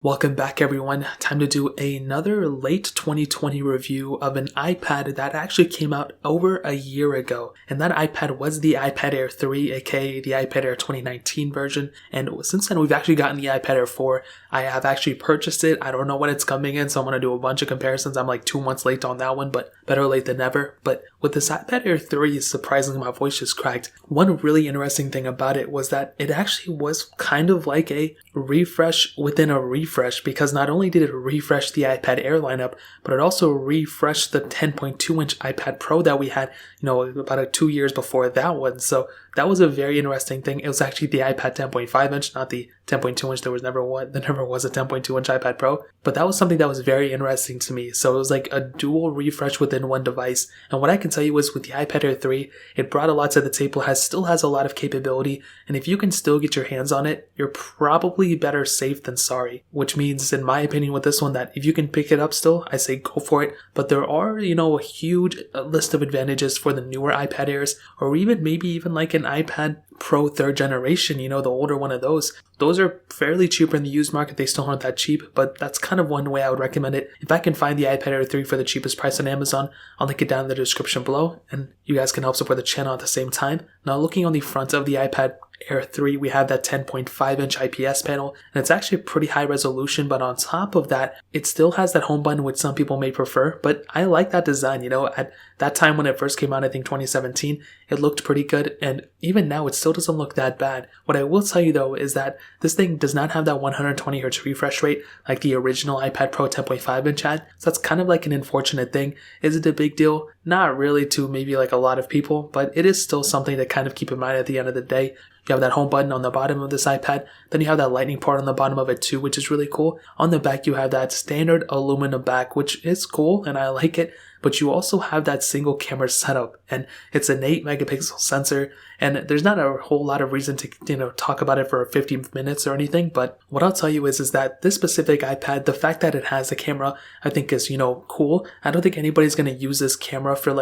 Welcome back everyone. Time to do another late 2020 review of an iPad that actually came out over a year ago. And that iPad was the iPad Air 3, aka the iPad Air 2019 version. And since then we've actually gotten the iPad Air 4. I have actually purchased it. I don't know when it's coming in, so I'm going to do a bunch of comparisons. I'm like 2 months late on that one, but better late than never. But with this iPad Air 3, surprisingly my voice just cracked. One really interesting thing about it was that it actually was kind of like a refresh within a refresh, because not only did it refresh the iPad Air lineup, but it also refreshed the 10.2-inch iPad Pro that we had, about 2 years before that one. So that was a very interesting thing. It was actually the iPad 10.5-inch, not the 10.2-inch. There never was a 10.2-inch iPad Pro, but that was something that was very interesting to me. So it was like a dual refresh within one device. And what I can tell you is with the iPad Air 3, it brought a lot to the table, still has a lot of capability, and if you can still get your hands on it, you're probably better safe than sorry. Which means, in my opinion with this one, that if you can pick it up still, I say go for it. But there are, a huge list of advantages for the newer iPad Airs, or maybe even like an iPad Pro 3rd generation, the older one of those. Those are fairly cheaper in the used market. They still aren't that cheap, but that's kind of one way I would recommend it. If I can find the iPad Air 3 for the cheapest price on Amazon, I'll link it down in the description below, and you guys can help support the channel at the same time. Now, looking on the front of the iPad Air 3, we have that 10.5-inch IPS panel, and it's actually pretty high resolution, but on top of that, it still has that home button, which some people may prefer, but I like that design. At that time when it first came out, I think 2017, it looked pretty good, and even now, it still doesn't look that bad. What I will tell you, though, is that this thing does not have that 120Hz refresh rate like the original iPad Pro 10.5-inch had, so that's kind of like an unfortunate thing. Is it a big deal? Not really to maybe like a lot of people, but it is still something to kind of keep in mind at the end of the day. You have that home button on the bottom of this iPad. Then you have that lightning port on the bottom of it too, which is really cool. On the back, you have that standard aluminum back, which is cool and I like it. But you also have that single camera setup, and it's an 8-megapixel sensor, and there's not a whole lot of reason to talk about it for 50 minutes or anything, but what I'll tell you is that this specific iPad, the fact that it has a camera, I think is, cool. I don't think anybody's going to use this camera for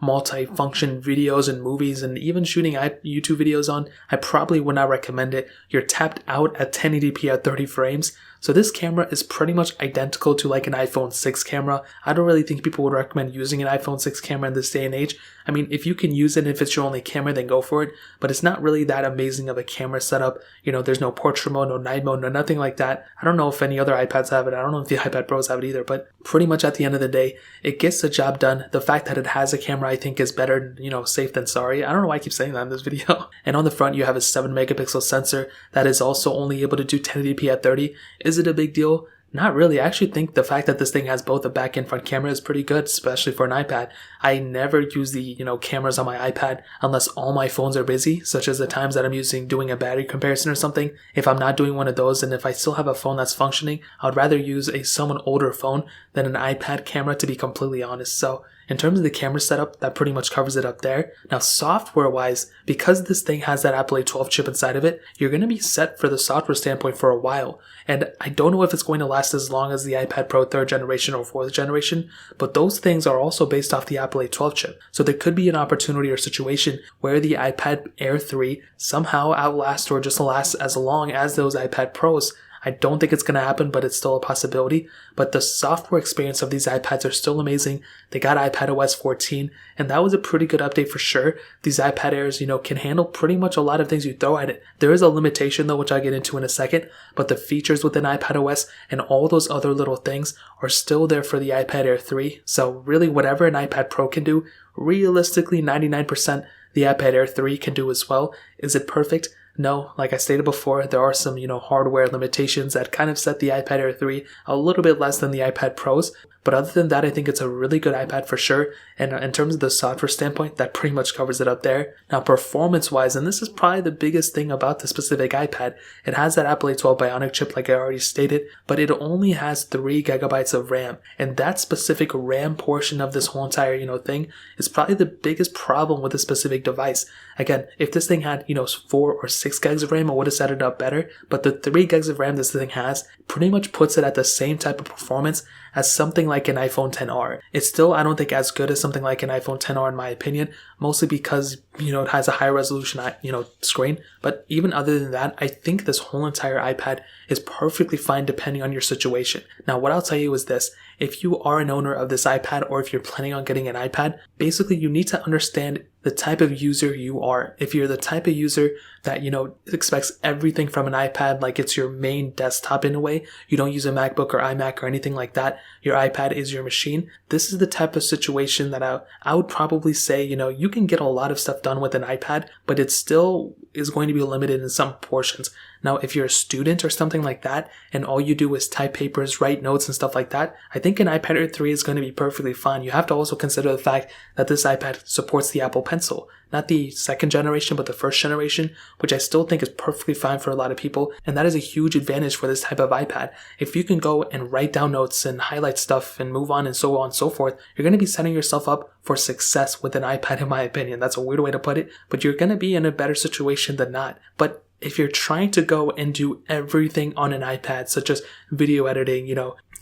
multi-function videos and movies and even shooting YouTube videos on. I probably would not recommend it. You're tapped out at 1080p at 30 frames. So this camera is pretty much identical to like an iPhone 6 camera. I don't really think people would recommend using an iPhone 6 camera in this day and age. I mean, if you can use it, if it's your only camera, then go for it. But it's not really that amazing of a camera setup. There's no portrait mode, no night mode, no nothing like that. I don't know if any other iPads have it. I don't know if the iPad Pros have it either. But pretty much at the end of the day, it gets the job done. The fact that it has a camera, I think, is better, safe than sorry. I don't know why I keep saying that in this video. And on the front, you have a 7-megapixel sensor that is also only able to do 1080p at 30. Is it a big deal? Not really. I actually think the fact that this thing has both a back and front camera is pretty good, especially for an iPad. I never use the, cameras on my iPad unless all my phones are busy, such as the times that I'm doing a battery comparison or something. If I'm not doing one of those, and if I still have a phone that's functioning, I'd rather use a somewhat older phone than an iPad camera, to be completely honest. So in terms of the camera setup, that pretty much covers it up there. Now, software-wise, because this thing has that Apple A12 chip inside of it, you're going to be set for the software standpoint for a while. And I don't know if it's going to last as long as the iPad Pro 3rd generation or 4th generation, but those things are also based off the Apple A12 chip. So there could be an opportunity or situation where the iPad Air 3 somehow outlasts or just lasts as long as those iPad Pros. I don't think it's going to happen, but it's still a possibility. But the software experience of these iPads are still amazing. They got iPadOS 14, and that was a pretty good update for sure. These iPad Airs, can handle pretty much a lot of things you throw at it. There is a limitation though, which I'll get into in a second, but the features within iPadOS and all those other little things are still there for the iPad Air 3. So really whatever an iPad Pro can do, realistically 99% the iPad Air 3 can do as well. Is it perfect? No, like I stated before, there are some, hardware limitations that kind of set the iPad Air 3 a little bit less than the iPad Pros. But other than that, I think it's a really good iPad for sure. And in terms of the software standpoint, that pretty much covers it up there. Now, performance-wise, and this is probably the biggest thing about the specific iPad, it has that Apple A12 Bionic chip, like I already stated, but it only has 3 gigabytes of RAM. And that specific RAM portion of this whole entire, thing is probably the biggest problem with this specific device. Again, if this thing had, 4 or 6 gigs of RAM, I would have set it up better. But the 3 gigs of RAM this thing has pretty much puts it at the same type of performance as something like an iPhone XR. It's still, I don't think, as good as something like an iPhone XR in my opinion, mostly because, it has a higher resolution, screen. But even other than that, I think this whole entire iPad is perfectly fine depending on your situation. Now, what I'll tell you is this. If you are an owner of this iPad, or if you're planning on getting an iPad, basically you need to understand the type of user you are. If you're the type of user that, expects everything from an iPad like it's your main desktop in a way, you don't use a MacBook or iMac or anything like that, your iPad is your machine, this is the type of situation that I would probably say, you can get a lot of stuff done with an iPad, but it still is going to be limited in some portions. Now, if you're a student or something like that, and all you do is type papers, write notes and stuff like that, I think an iPad Air 3 is going to be perfectly fine. You have to also consider the fact that this iPad supports the Apple Pencil. Not the second generation, but the first generation, which I still think is perfectly fine for a lot of people. And that is a huge advantage for this type of iPad. If you can go and write down notes and highlight stuff and move on and so on and so forth, you're going to be setting yourself up for success with an iPad, in my opinion. That's a weird way to put it, but you're going to be in a better situation than not. But if you're trying to go and do everything on an iPad, such as video editing,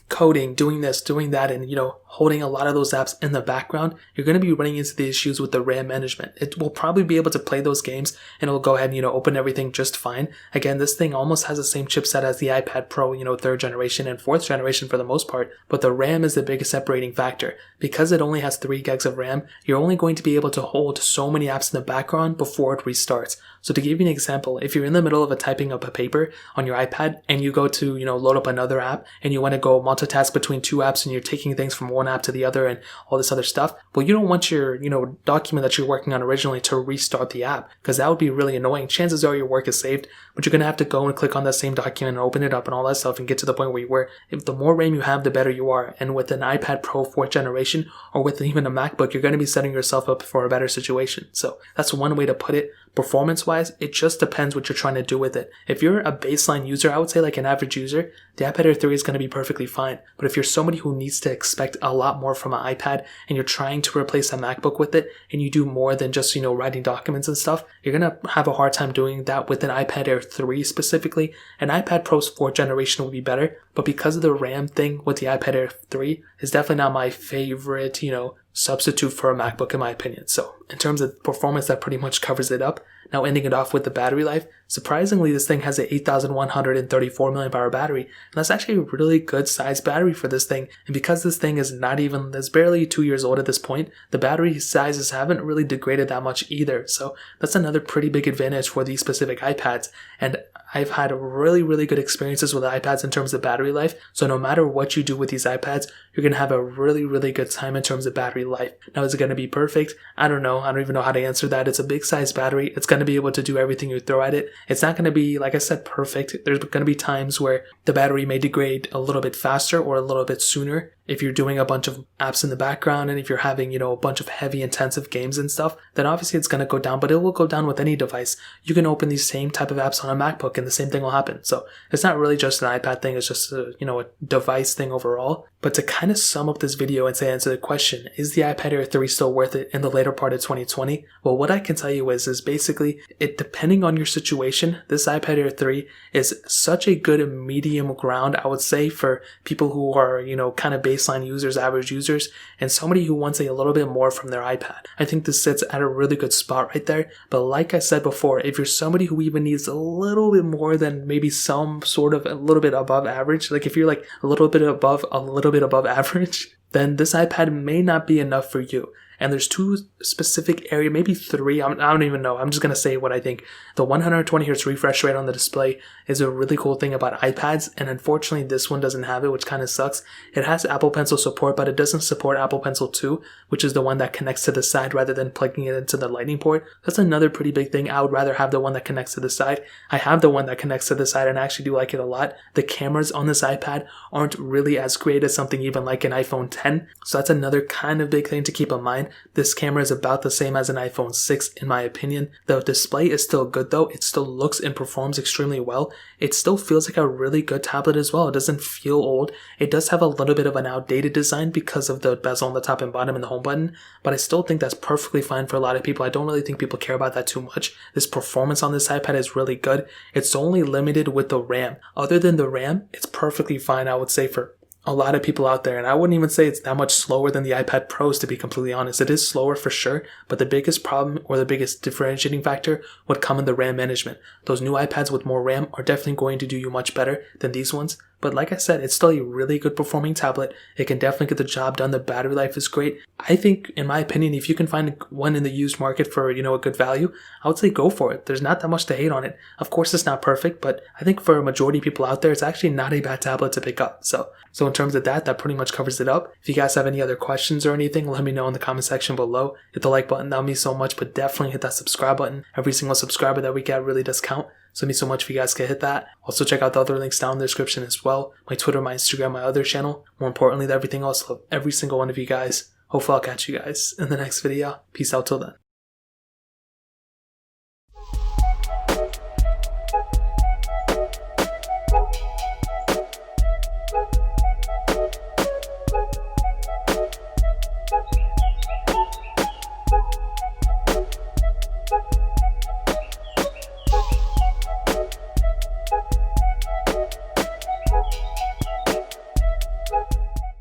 coding, doing this, doing that, and, holding a lot of those apps in the background, you're going to be running into the issues with the RAM management. It will probably be able to play those games and it'll go ahead and, open everything just fine. Again, this thing almost has the same chipset as the iPad Pro, third generation and fourth generation for the most part, but the RAM is the biggest separating factor. Because it only has 3 gigs of RAM, you're only going to be able to hold so many apps in the background before it restarts. So to give you an example, if you're in the middle of typing up a paper on your iPad and you go to, load up another app and you want to go multitask between 2 apps and you're taking things from one app to the other and all this other stuff, well, you don't want your, document that you're working on originally to restart the app, because that would be really annoying. Chances are your work is saved, but you're going to have to go and click on that same document and open it up and all that stuff and get to the point where you were. If the more RAM you have, the better you are. And with an iPad Pro 4th generation or with even a MacBook, you're going to be setting yourself up for a better situation. So that's one way to put it. Performance-wise, it just depends what you're trying to do with it. If you're a baseline user, I would say like an average user, the iPad Air 3 is going to be perfectly fine. But if you're somebody who needs to expect a lot more from an iPad and you're trying to replace a MacBook with it, and you do more than just, writing documents and stuff, you're going to have a hard time doing that with an iPad Air 3 specifically. An iPad Pro's 4th generation would be better, but because of the RAM thing with the iPad Air 3, is definitely not my favorite, substitute for a MacBook in my opinion. So in terms of performance, that pretty much covers it up. Now ending it off with the battery life, surprisingly this thing has an 8,134 mAh battery, and that's actually a really good sized battery for this thing. And because this thing is it's barely 2 years old at this point, the battery sizes haven't really degraded that much either. So that's another pretty big advantage for these specific iPads. And I've had really, really good experiences with iPads in terms of battery life. So no matter what you do with these iPads, you're going to have a really, really good time in terms of battery life. Now, is it going to be perfect? I don't know. I don't even know how to answer that. It's a big size battery. It's going to be able to do everything you throw at it. It's not going to be, like I said, perfect. There's going to be times where the battery may degrade a little bit faster or a little bit sooner. If you're doing a bunch of apps in the background and if you're having, a bunch of heavy intensive games and stuff, then obviously it's going to go down, but it will go down with any device. You can open these same type of apps on a MacBook and the same thing will happen. So it's not really just an iPad thing. It's just a device thing overall. But to kind of sum up this video and answer the question, is the iPad Air 3 still worth it in the later part of 2020? Well, what I can tell you is basically depending on your situation, this iPad Air 3 is such a good medium ground, I would say, for people who are, kind of baseline users, average users, and somebody who wants a little bit more from their iPad. I think this sits at a really good spot right there. But like I said before, if you're somebody who even needs a little bit more than maybe some sort of a little bit above average, like if you're like a little bit above average, then this iPad may not be enough for you. And there's 2 specific areas, maybe 3, I don't even know. I'm just going to say what I think. The 120Hz refresh rate on the display is a really cool thing about iPads, and unfortunately this one doesn't have it, which kind of sucks. It has Apple Pencil support, but it doesn't support Apple Pencil 2, which is the one that connects to the side rather than plugging it into the lightning port. That's another pretty big thing. I would rather have the one that connects to the side. I have the one that connects to the side and I actually do like it a lot. The cameras on this iPad aren't really as great as something even like an iPhone X, so that's another kind of big thing to keep in mind. This camera is about the same as an iPhone 6 in my opinion. The display is still good though. It still looks and performs extremely well. It still feels like a really good tablet as well. It doesn't feel old. It does have a little bit of an outdated design because of the bezel on the top and bottom and the home button, but I still think that's perfectly fine for a lot of people. I don't really think people care about that too much. This performance on this iPad is really good. It's only limited with the RAM. Other than the RAM, it's perfectly fine, I would say, for a lot of people out there. And I wouldn't even say it's that much slower than the iPad Pros, to be completely honest. It is slower for sure, but the biggest problem or the biggest differentiating factor would come in the RAM management. Those new iPads with more RAM are definitely going to do you much better than these ones. But like I said, it's still a really good performing tablet. It can definitely get the job done. The battery life is great. I think, in my opinion, if you can find one in the used market for, a good value, I would say go for it. There's not that much to hate on it. Of course, it's not perfect, but I think for a majority of people out there, it's actually not a bad tablet to pick up. So in terms of that pretty much covers it up. If you guys have any other questions or anything, let me know in the comment section below. Hit the like button, that would mean so much, but definitely hit that subscribe button. Every single subscriber that we get really does count. So it means so much if you guys can hit that. Also check out the other links down in the description as well. My Twitter, my Instagram, my other channel. More importantly than everything else, love every single one of you guys. Hopefully I'll catch you guys in the next video. Peace out till then.